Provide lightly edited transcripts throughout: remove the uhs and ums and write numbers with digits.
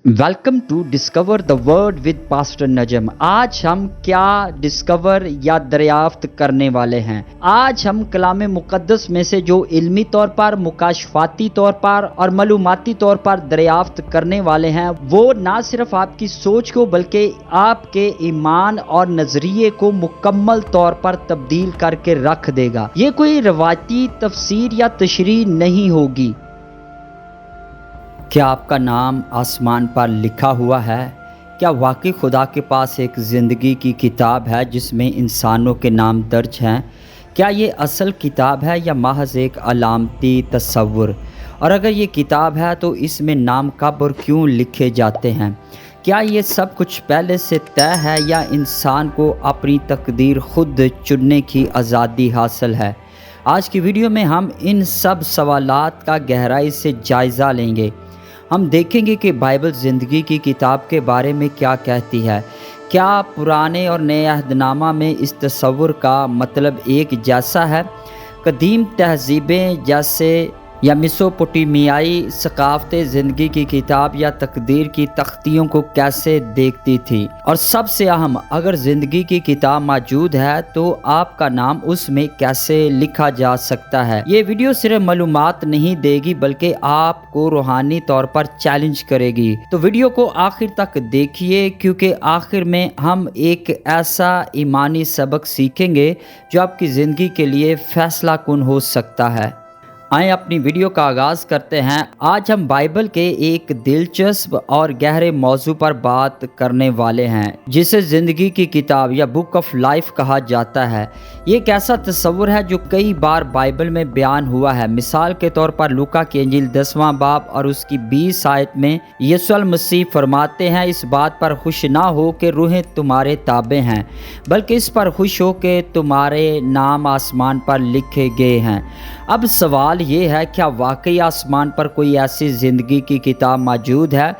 Welcome to discover the word with pastor Najam. आज हम क्या डिस्कवर या दरियाफ्त करने वाले हैं। आज हम कलाम मुकद्दस में से जो इल्मी तौर पर, मुकाशफाती तौर पर और मालूमाती तौर पर दरियाफ्त करने वाले हैं, वो ना सिर्फ आपकी सोच को बल्कि आपके ईमान और नजरिए को मुकम्मल तौर पर तब्दील करके रख देगा। ये कोई रवायती तफसीर या तशरीह नहीं होगी। क्या आपका नाम आसमान पर लिखा हुआ है? क्या वाकई खुदा के पास एक ज़िंदगी की किताब है जिसमें इंसानों के नाम दर्ज हैं? क्या ये असल किताब है या महज एक अलामती तस्वुर? और अगर ये किताब है तो इसमें नाम कब और क्यों लिखे जाते हैं? क्या ये सब कुछ पहले से तय है या इंसान को अपनी तकदीर खुद चुनने की आज़ादी हासिल है? आज की वीडियो में हम इन सब सवालात का गहराई से जायज़ा लेंगे। हम देखेंगे कि बाइबल ज़िंदगी की किताब के बारे में क्या कहती है। क्या पुराने और नए अहदनामा में इस तस्वुर का मतलब एक जैसा है? कदीम तहज़ीबें जैसे या मेसोपोटामियाई सकाफ़तें ज़िंदगी की किताब या तकदीर की तख्तियों को कैसे देखती थी? और सबसे अहम, अगर ज़िंदगी की किताब मौजूद है तो आपका नाम उसमें कैसे लिखा जा सकता है? ये वीडियो सिर्फ मालूमात नहीं देगी बल्कि आपको रूहानी तौर पर चैलेंज करेगी। तो वीडियो को आखिर तक देखिए, क्योंकि आखिर में हम एक ऐसा ईमानी सबक सीखेंगे जो आपकी ज़िंदगी के लिए फैसला कुन हो सकता है। आइए अपनी वीडियो का आगाज़ करते हैं। आज हम बाइबल के एक दिलचस्प और गहरे मौजू पर बात करने वाले हैं जिसे ज़िंदगी की किताब या बुक ऑफ लाइफ कहा जाता है। ये एक ऐसा तस्वुर है जो कई बार बाइबल में बयान हुआ है। मिसाल के तौर पर लूका की इंजील 10वां बाब और उसकी 20 आयत में यीशु मसीह फरमाते हैं, इस बात पर खुश ना हो कि रूहें तुम्हारे ताबे हैं, बल्कि इस पर खुश हो कि तुम्हारे नाम आसमान पर लिखे गए हैं। अब सवाल ये है, क्या वाकई आसमान पर कोई ऐसी ज़िंदगी की किताब मौजूद है?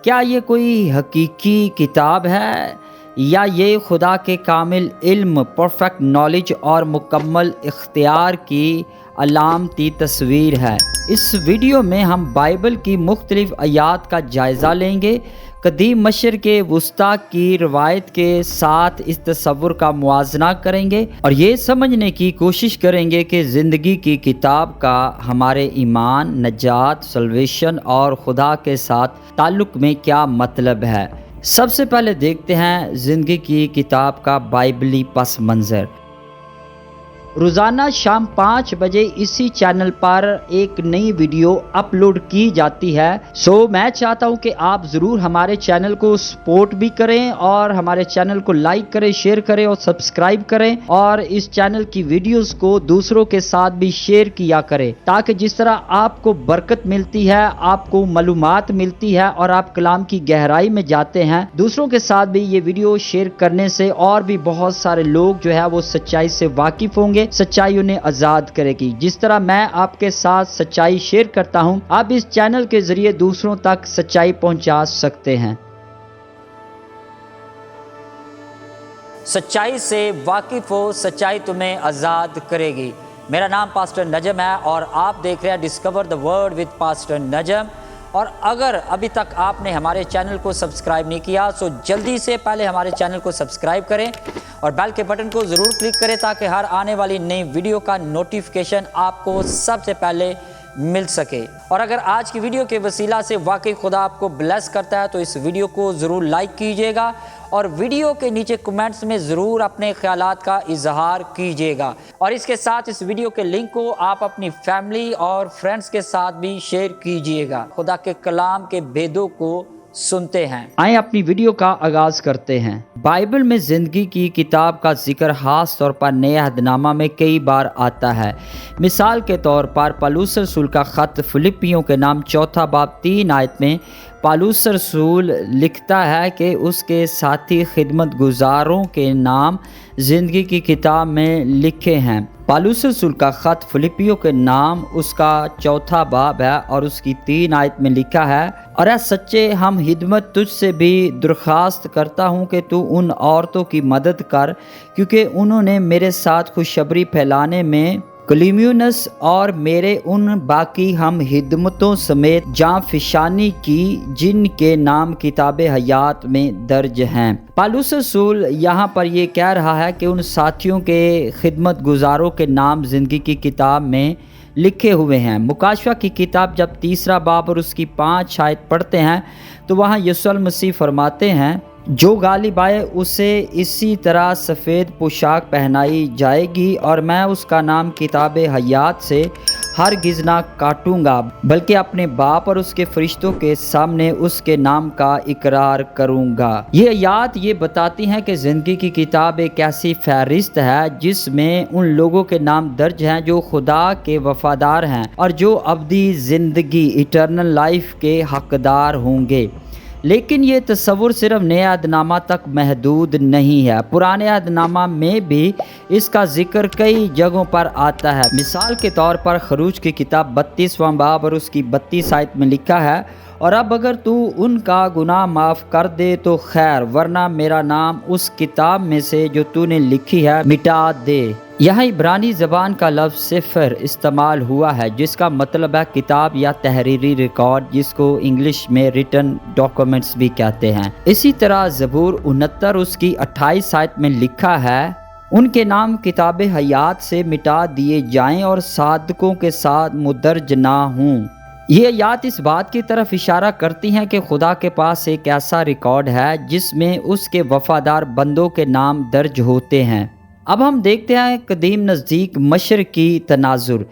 क्या ये कोई हकीकी किताब है या ये खुदा के कामिल इल्म, परफेक्ट नॉलेज और मुकम्मल इख्तियार की अलामती तस्वीर है? इस वीडियो में हम बाइबल की मुख्तलिफ आयात का जायज़ा लेंगे, कदीम मशरिक़ वुस्ता की रवायत के साथ इस तस्वुर का मुआजना करेंगे और ये समझने की कोशिश करेंगे कि ज़िंदगी की किताब का हमारे ईमान, नजात, सल्वेशन और खुदा के साथ ताल्लुक़ में क्या मतलब है। सबसे पहले देखते हैं ज़िंदगी की किताब का बाइबली पस मंज़र। रोज़ाना शाम 5 बजे इसी चैनल पर एक नई वीडियो अपलोड की जाती है। सो मैं चाहता हूं कि आप ज़रूर हमारे चैनल को सपोर्ट भी करें और हमारे चैनल को लाइक करें, शेयर करें और सब्सक्राइब करें, और इस चैनल की वीडियोस को दूसरों के साथ भी शेयर किया करें, ताकि जिस तरह आपको बरकत मिलती है, आपको मालूमात मिलती है और आप कलाम की गहराई में जाते हैं, दूसरों के साथ भी ये वीडियो शेयर करने से और भी बहुत सारे लोग जो है वो सच्चाई से वाकिफ होंगे, सच्चाई उन्हें आजाद करेगी। जिस तरह मैं आपके साथ सच्चाई शेयर करता हूं, आप इस चैनल के जरिए दूसरों तक सच्चाई पहुंचा सकते हैं। सच्चाई से वाकिफ हो, सच्चाई तुम्हें आजाद करेगी। मेरा नाम पास्टर नजम है और आप देख रहे हैं discover the word with pastor Najam. और अगर अभी तक आपने हमारे चैनल को सब्सक्राइब नहीं किया तो जल्दी से पहले हमारे चैनल को सब्सक्राइब करें और बेल के बटन को ज़रूर क्लिक करें, ताकि हर आने वाली नई वीडियो का नोटिफिकेशन आपको सबसे पहले मिल सके। और अगर आज की वीडियो के वसीला से वाकई खुदा आपको ब्लेस करता है तो इस वीडियो को ज़रूर लाइक कीजिएगा और वीडियो के नीचे कमेंट्स में ज़रूर अपने ख्यालात का इजहार कीजिएगा। और इसके साथ इस वीडियो के लिंक को आप अपनी फैमिली और फ्रेंड्स के साथ भी शेयर कीजिएगा। खुदा के कलाम के भेदों को सुनते हैं। आइए अपनी वीडियो का आगाज करते हैं। बाइबल में ज़िंदगी की किताब का जिक्र खास तौर पर नए अहदनामा में कई बार आता है। मिसाल के तौर पर पौलुस रसूल का ख़त फिलिपियों के नाम 4 बाब 3 आयत में पौलुस रसूल लिखता है कि उसके साथी खिदमत गुजारों के नाम ज़िंदगी की किताब में लिखे हैं। पौलुस रसूल का ख़त फिलिपियों के नाम उसका 4 बाब है और उसकी 3 आयत में लिखा है, और ऐ सच्चे हम हिदमत तुझसे भी दरख्वास्त करता हूँ कि तू उन औरतों की मदद कर, क्योंकि उन्होंने मेरे साथ खुशखबरी फैलाने में क्लीम्यूनस और मेरे उन बाकी हम हिदमतों समेत जाँ फिशानी की जिनके नाम किताब हयात में दर्ज हैं। पालूस रसूल यहाँ पर ये कह रहा है कि उन साथियों के खिदमत गुजारों के नाम ज़िंदगी की किताब में लिखे हुए हैं। मुकाशवा की किताब जब 3 बाब और उसकी 5 आयत पढ़ते हैं तो वहाँ यीशु मसीह फरमाते हैं, जो गालिब आए उसे इसी तरह सफ़ेद पोशाक पहनाई जाएगी और मैं उसका नाम किताब हयात से हरगिज़ ना काटूंगा, बल्कि अपने बाप और उसके फरिश्तों के सामने उसके नाम का इकरार करूंगा। ये आयत ये बताती हैं कि ज़िंदगी की किताब एक ऐसी फहरिस्त है जिसमें उन लोगों के नाम दर्ज हैं जो खुदा के वफादार हैं और जो अब्दी ज़िंदगी इटर्नल लाइफ के हकदार होंगे। लेकिन ये तस्वुर सिर्फ नए अहदनामा तक महदूद नहीं है, पुराने अहदनामा में भी इसका जिक्र कई जगहों पर आता है। मिसाल के तौर पर खरूज की किताब 32वां बाब और उसकी 32 आयत में लिखा है, और अब अगर तू उनका गुनाह माफ़ कर दे तो खैर, वरना मेरा नाम उस किताब में से जो तूने लिखी है मिटा दे। यहाँ इब्रानी ज़बान का लफ्ज़ सिफ़र इस्तेमाल हुआ है जिसका मतलब है किताब या तहरीरी रिकॉर्ड, जिसको इंग्लिश में रिटन डॉक्यूमेंट्स भी कहते हैं। इसी तरह ज़बूर 69 उसकी 28 आयत में लिखा है, उनके नाम किताब हयात से मिटा दिए जाएं और सादकों के साथ मुदर्ज ना हों। ये आयत इस बात की तरफ इशारा करती हैं कि खुदा के पास एक ऐसा रिकॉर्ड है जिसमें उसके वफादार बंदों के नाम दर्ज होते हैं। अब हम देखते हैं कदीम नज़दीक मशरकी तनाजुर।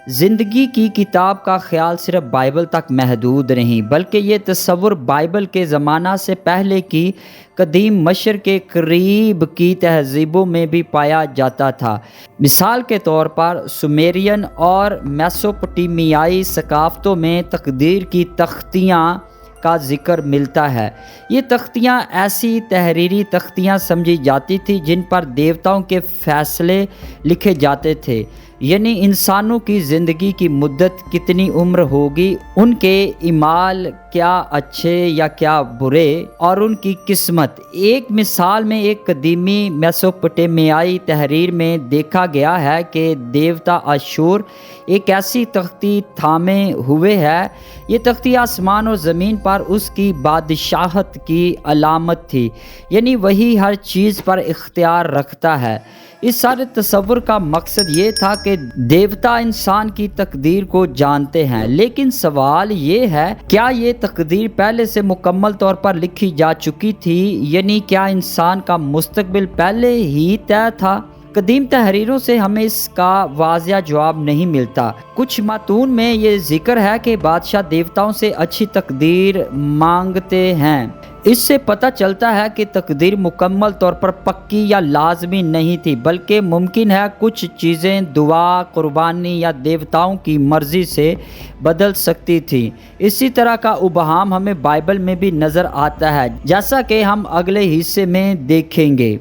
ज़िंदगी की किताब का ख्याल सिर्फ बाइबल तक महदूद नहीं, बल्कि ये तस्वुर बाइबल के ज़माना से पहले की कदीम मशर के करीब की तहज़ीबों में भी पाया जाता था। मिसाल के तौर पर सुमेरियन और मेसोपोटामियाई सकाफ़तों में तकदीर की तख्तियाँ का जिक्र मिलता है। ये तख्तियाँ ऐसी तहरीरी तख्तियाँ समझी जाती थी जिन पर देवताओं के फैसले लिखे जाते थे, यानी इंसानों की ज़िंदगी की मुद्दत, कितनी उम्र होगी, उनके इमाल क्या अच्छे या क्या बुरे, और उनकी किस्मत। एक मिसाल में एक कदीमी मेसोपोटामियाई तहरीर में देखा गया है कि देवता अशूर एक ऐसी तख्ती थामे हुए है। ये तख्ती आसमान और ज़मीन पर उसकी बादशाहत की अलामत थी, यानी वही हर चीज़ पर इख्तियार रखता है। इस सारे तस्वुर का मकसद ये था कि देवता इंसान की तकदीर को जानते हैं, लेकिन सवाल ये है, क्या ये तकदीर पहले से मुकम्मल तौर पर लिखी जा चुकी थी, यानी क्या इंसान का मुस्तकबिल पहले ही तय था? कदीम तहरीरों से हमें इसका वाज़िया जवाब नहीं मिलता। कुछ मतून में ये जिक्र है कि बादशाह देवताओं से अच्छी तकदीर मांगते हैं। इससे पता चलता है कि तकदीर मुकम्मल तौर पर पक्की या लाजमी नहीं थी, बल्कि मुमकिन है कुछ चीज़ें दुआ, कुर्बानी या देवताओं की मर्ज़ी से बदल सकती थी। इसी तरह का उबहाम हमें बाइबल में भी नज़र आता है, जैसा कि हम अगले हिस्से में देखेंगे।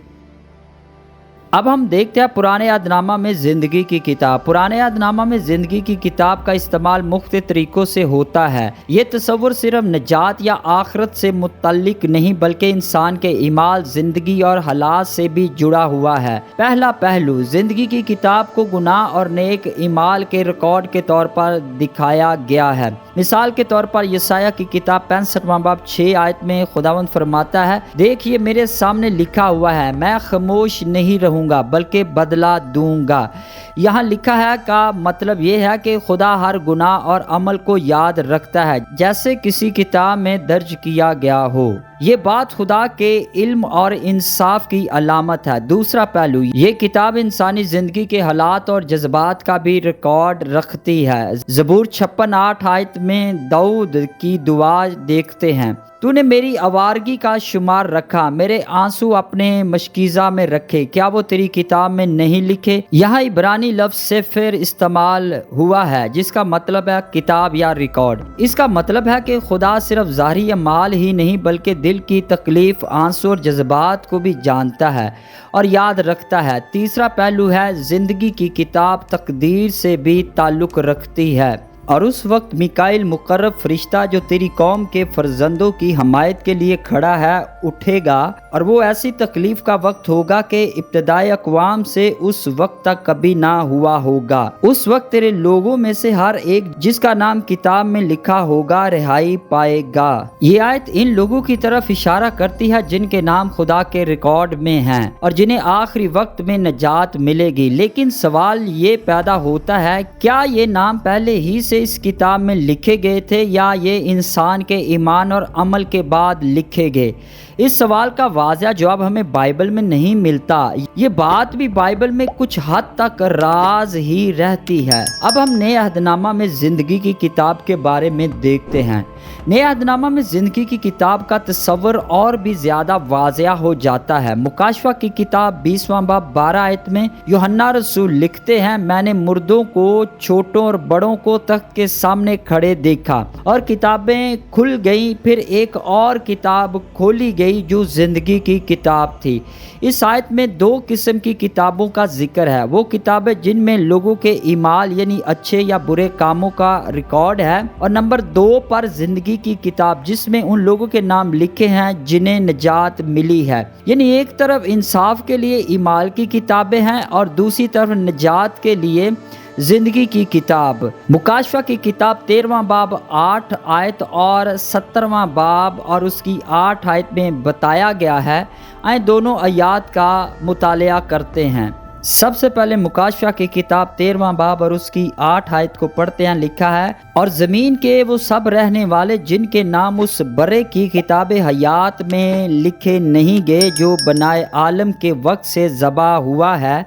अब हम देखते हैं पुराने अहदनामा में ज़िंदगी की किताब। पुराने अहदनामा में ज़िंदगी की किताब का इस्तेमाल मुख्तलिफ तरीक़ों से होता है। ये तस्वुर सिर्फ नजात या आखरत से मुतल्लिक नहीं, बल्कि इंसान के ईमाल, ज़िंदगी और हालात से भी जुड़ा हुआ है। पहला पहलू, ज़िंदगी की किताब को गुनाह और नेक ईमाल के रिकॉर्ड के तौर पर दिखाया गया है। मिसाल के तौर पर यसाया की किताब 65वां बाब 6 आयत में खुदावंद फरमाता है, देखिए मेरे सामने लिखा हुआ है, मैं खामोश नहीं रहूँगा बल्कि बदला दूंगा। यहाँ लिखा है का मतलब ये है कि खुदा हर गुनाह और अमल को याद रखता है, जैसे किसी किताब में दर्ज किया गया हो। ये बात खुदा के इल्म और इंसाफ की अलामत है। दूसरा पहलू, ये किताब इंसानी ज़िंदगी के हालात और जज्बात का भी रिकॉर्ड रखती है। ज़बूर 56:8 आयत में दाऊद की दुआ देखते हैं, तूने मेरी आवारगी का शुमार रखा, मेरे आंसू अपने मशकीज़ा में रखे, क्या वो तेरी किताब में नहीं लिखे? यहाँ इब्रानी लफ्ज़ सिफ़र इस्तेमाल हुआ है जिसका मतलब है किताब या रिकॉर्ड। इसका मतलब है कि खुदा सिर्फ ज़ाहिरी अमाल ही नहीं बल्कि दिल की तकलीफ, आंसू और जज्बात को भी जानता है और याद रखता है। तीसरा पहलू है, ज़िंदगी की किताब तकदीर से भी ताल्लुक़ रखती है, और उस वक्त मिकाइल मुकर्रब फरिश्ता जो तेरी कौम के फर्जंदों की हमायत के लिए खड़ा है उठेगा اور وہ ایسی تکلیف کا وقت ہوگا کہ ابتدائی اقوام سے اس وقت تک کبھی نہ ہوا ہوگا۔ اس وقت تیرے لوگوں میں سے ہر ایک جس کا نام کتاب میں لکھا ہوگا رہائی پائے گا۔ یہ آیت ان لوگوں کی طرف اشارہ کرتی ہے جن کے نام خدا کے ریکارڈ میں ہیں اور جنہیں آخری وقت میں نجات ملے گی۔ لیکن سوال یہ پیدا ہوتا ہے، کیا یہ نام پہلے ہی سے اس کتاب میں لکھے گئے تھے یا یہ انسان کے ایمان اور عمل کے بعد لکھے گئے؟ اس سوال کا واضح جواب ہمیں بائبل میں نہیں ملتا۔ یہ بات بھی بائبل میں کچھ حد تک راز ہی رہتی ہے۔ اب ہم نئے عہد نامہ میں زندگی کی کتاب کے بارے میں دیکھتے ہیں۔ نئے عہد نامہ میں زندگی کی کتاب کا تصور اور بھی زیادہ واضح ہو جاتا ہے۔ مکاشفہ کی کتاب 20واں باب 12 آیت میں یوحنا رسول لکھتے ہیں، میں نے مردوں کو، چھوٹوں اور بڑوں کو تخت کے سامنے کھڑے دیکھا اور کتابیں کھل گئیں، پھر ایک اور کتاب کھولی گئی جو زندگی کی کتاب تھی۔ اس آیت میں دو قسم کی کتابوں کا ذکر ہے، وہ کتابیں جن میں لوگوں کے اعمال یعنی اچھے یا برے کاموں کا ریکارڈ ہے، اور نمبر 2 پر زندگی کی کتاب جس میں ان لوگوں کے نام لکھے ہیں جنہیں نجات ملی ہے۔ یعنی ایک طرف انصاف کے لیے اعمال کی کتابیں ہیں اور دوسری طرف نجات کے لیے زندگی کی کتاب۔ مکاشفہ کی کتاب 13واں باب 8 آیت اور 17واں باب اور اس کی 8 آیت میں بتایا گیا ہے۔ آئیں دونوں آیات کا مطالعہ کرتے ہیں۔ سب سے پہلے مکاشفہ کی کتاب 13واں باب اور اس کی 8 آیت کو پڑھتے ہیں۔ لکھا ہے، اور زمین کے وہ سب رہنے والے جن کے نام اس برے کی کتاب حیات میں لکھے نہیں گئے جو بنائے عالم کے وقت سے ذبح ہوا ہے،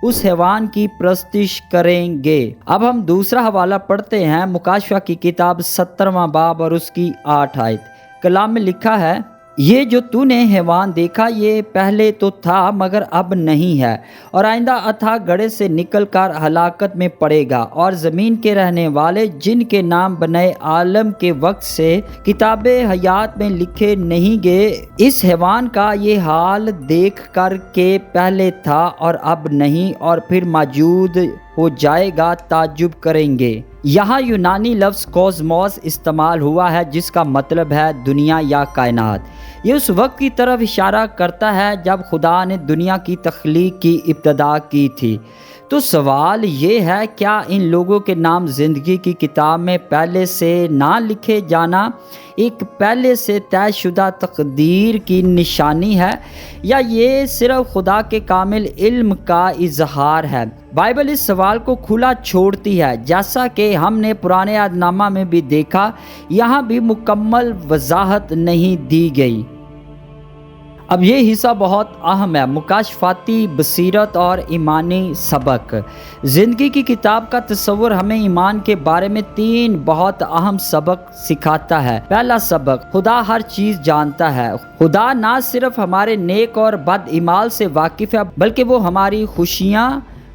اس حیوان کی پرستش کریں گے۔ اب ہم دوسرا حوالہ پڑھتے ہیں، مکاشفہ کی کتاب 17واں باب اور اس کی 8 آیت۔ کلام میں لکھا ہے، یہ جو تو نے حیوان دیکھا یہ پہلے تو تھا مگر اب نہیں ہے، اور آئندہ اتھا گڑھے سے نکل کر ہلاکت میں پڑے گا، اور زمین کے رہنے والے جن کے نام بنائے عالم کے وقت سے کتاب حیات میں لکھے نہیں گئے، اس حیوان کا یہ حال دیکھ کر کے پہلے تھا اور اب نہیں اور پھر موجود ہو جائے گا تعجب کریں گے۔ یہاں یونانی لفظ کوزموس استعمال ہوا ہے جس کا مطلب ہے دنیا یا کائنات۔ یہ اس وقت کی طرف اشارہ کرتا ہے جب خدا نے دنیا کی تخلیق کی ابتدا کی تھی۔ تو سوال یہ ہے، کیا ان لوگوں کے نام زندگی کی کتاب میں پہلے سے نہ لکھے جانا ایک پہلے سے طے شدہ تقدیر کی نشانی ہے، یا یہ صرف خدا کے کامل علم کا اظہار ہے؟ بائبل اس سوال کو کھلا چھوڑتی ہے، جیسا کہ ہم نے پرانے عہد نامہ میں بھی دیکھا، یہاں بھی مکمل وضاحت نہیں دی گئی۔ اب یہ حصہ بہت اہم ہے، مکاشفاتی بصیرت اور ایمانی سبق۔ زندگی کی کتاب کا تصور ہمیں ایمان کے بارے میں 3 بہت اہم سبق سکھاتا ہے۔ پہلا سبق، خدا ہر چیز جانتا ہے۔ خدا نہ صرف ہمارے نیک اور بد اعمال سے واقف ہے بلکہ وہ ہماری خوشیاں،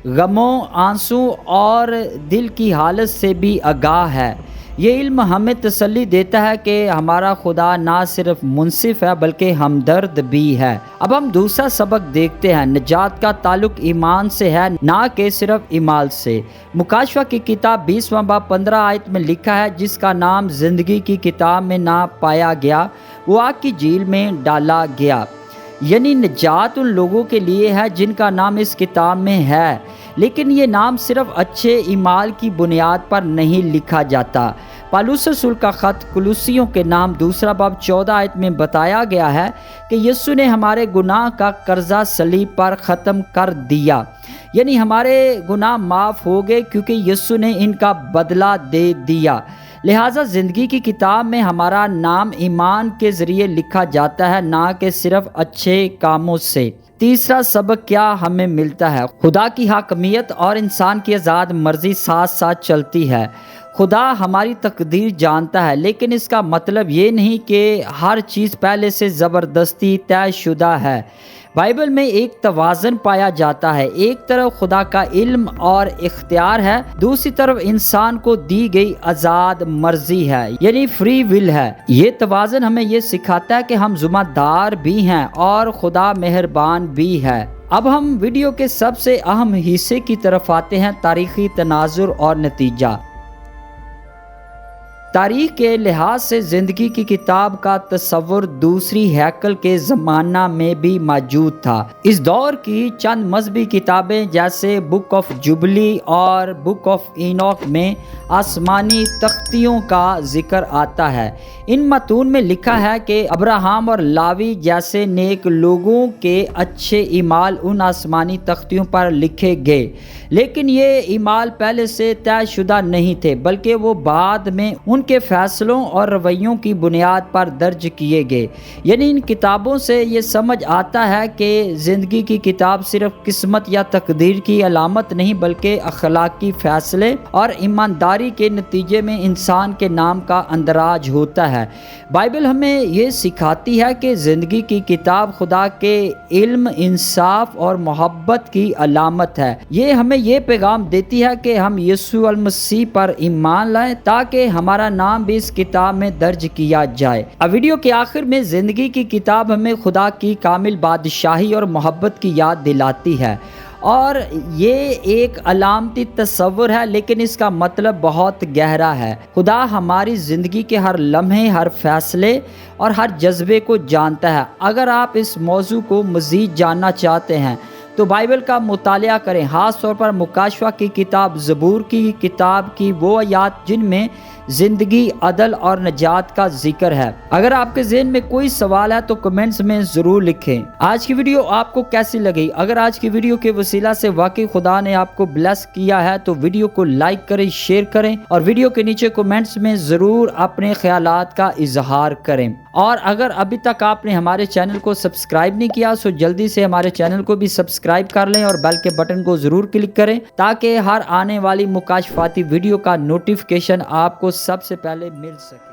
غموں، آنسوں اور دل کی حالت سے بھی آگاہ ہے۔ یہ علم ہمیں تسلی دیتا ہے کہ ہمارا خدا نہ صرف منصف ہے بلکہ ہمدرد بھی ہے۔ اب ہم دوسرا سبق دیکھتے ہیں، نجات کا تعلق ایمان سے ہے نہ کہ صرف اعمال سے۔ مکاشفہ کی کتاب 20واں باب 15 آیت میں لکھا ہے، جس کا نام زندگی کی کتاب میں نہ پایا گیا وہ آگ کی جھیل میں ڈالا گیا۔ یعنی نجات ان لوگوں کے لیے ہے جن کا نام اس کتاب میں ہے، لیکن یہ نام صرف اچھے اعمال کی بنیاد پر نہیں لکھا جاتا۔ پالوس رسول کا خط کلوسیوں کے نام 2 باب 14 آیت میں بتایا گیا ہے کہ یسوع نے ہمارے گناہ کا قرضہ صلیب پر ختم کر دیا، یعنی ہمارے گناہ معاف ہو گئے کیونکہ یسوع نے ان کا بدلہ دے دیا۔ لہٰذا زندگی کی کتاب میں ہمارا نام ایمان کے ذریعے لکھا جاتا ہے، نہ کہ صرف اچھے کاموں سے۔ تیسرا سبق کیا ہمیں ملتا ہے؟ خدا کی حاکمیت اور انسان کی آزاد مرضی ساتھ ساتھ چلتی ہے۔ خدا ہماری تقدیر جانتا ہے، لیکن اس کا مطلب یہ نہیں کہ ہر چیز پہلے سے زبردستی طے شدہ ہے۔ بائبل میں ایک توازن پایا جاتا ہے، ایک طرف خدا کا علم اور اختیار ہے، دوسری طرف انسان کو دی گئی آزاد مرضی ہے، یعنی فری ول ہے۔ یہ توازن ہمیں یہ سکھاتا ہے کہ ہم ذمہ دار بھی ہیں اور خدا مہربان بھی ہے۔ اب ہم ویڈیو کے سب سے اہم حصے کی طرف آتے ہیں، تاریخی تناظر اور نتیجہ۔ تاریخ کے لحاظ سے زندگی کی کتاب کا تصور دوسری ہیکل کے زمانہ میں بھی موجود تھا۔ اس دور کی چند مذہبی کتابیں جیسے بک آف جوبلی اور بک آف اینوک میں آسمانی تختیوں کا ذکر آتا ہے۔ ان متون میں لکھا ہے کہ ابراہم اور لاوی جیسے نیک لوگوں کے اچھے اعمال ان آسمانی تختیوں پر لکھے گئے، لیکن یہ اعمال پہلے سے طے شدہ نہیں تھے، بلکہ وہ بعد میں ان کے فیصلوں اور رویوں کی بنیاد پر درج کیے گئے۔ یعنی ان کتابوں سے یہ سمجھ آتا ہے کہ زندگی کی کتاب صرف قسمت یا تقدیر کی علامت نہیں، بلکہ اخلاقی فیصلے اور ایمانداری کے نتیجے میں انسان کے نام کا اندراج ہوتا ہے۔ بائبل ہمیں یہ سکھاتی ہے کہ زندگی کی کتاب خدا کے علم، انصاف اور محبت کی علامت ہے۔ یہ ہمیں یہ پیغام دیتی ہے کہ ہم یسوع المسیح پر ایمان لائیں تاکہ ہمارا نام بھی اس کتاب میں درج کیا جائے۔ اب ویڈیو کے آخر میں زندگی کی کتاب ہمیں خدا کی کامل بادشاہی اور محبت کی یاد دلاتی ہے، اور یہ ایک علامتی تصور ہے، لیکن اس کا مطلب بہت گہرا ہے۔ خدا ہماری زندگی کے ہر لمحے، ہر فیصلے اور ہر جذبے کو جانتا ہے۔ اگر آپ اس موضوع کو مزید جاننا چاہتے ہیں تو بائبل کا مطالعہ کریں، خاص طور پر مکاشفہ کی کتاب، زبور کی کتاب کی وہ آیات جن میں زندگی، عدل اور نجات کا ذکر ہے۔ اگر آپ کے ذہن میں کوئی سوال ہے تو کمنٹس میں ضرور لکھیں۔ آج کی ویڈیو آپ کو کیسی لگی؟ اگر آج کی ویڈیو کے وسیلہ سے واقعی خدا نے آپ کو بلیس کیا ہے تو ویڈیو کو لائک کریں، شیئر کریں اور ویڈیو کے نیچے کمنٹس میں ضرور اپنے خیالات کا اظہار کریں۔ اور اگر ابھی تک آپ نے ہمارے چینل کو سبسکرائب نہیں کیا تو جلدی سے ہمارے چینل کو بھی سبسکرائب کر لیں اور بیل کے بٹن کو ضرور کلک کریں تاکہ ہر آنے والی مکاشفاتی ویڈیو کا نوٹیفیکیشن آپ کو سب سے پہلے مل سکے۔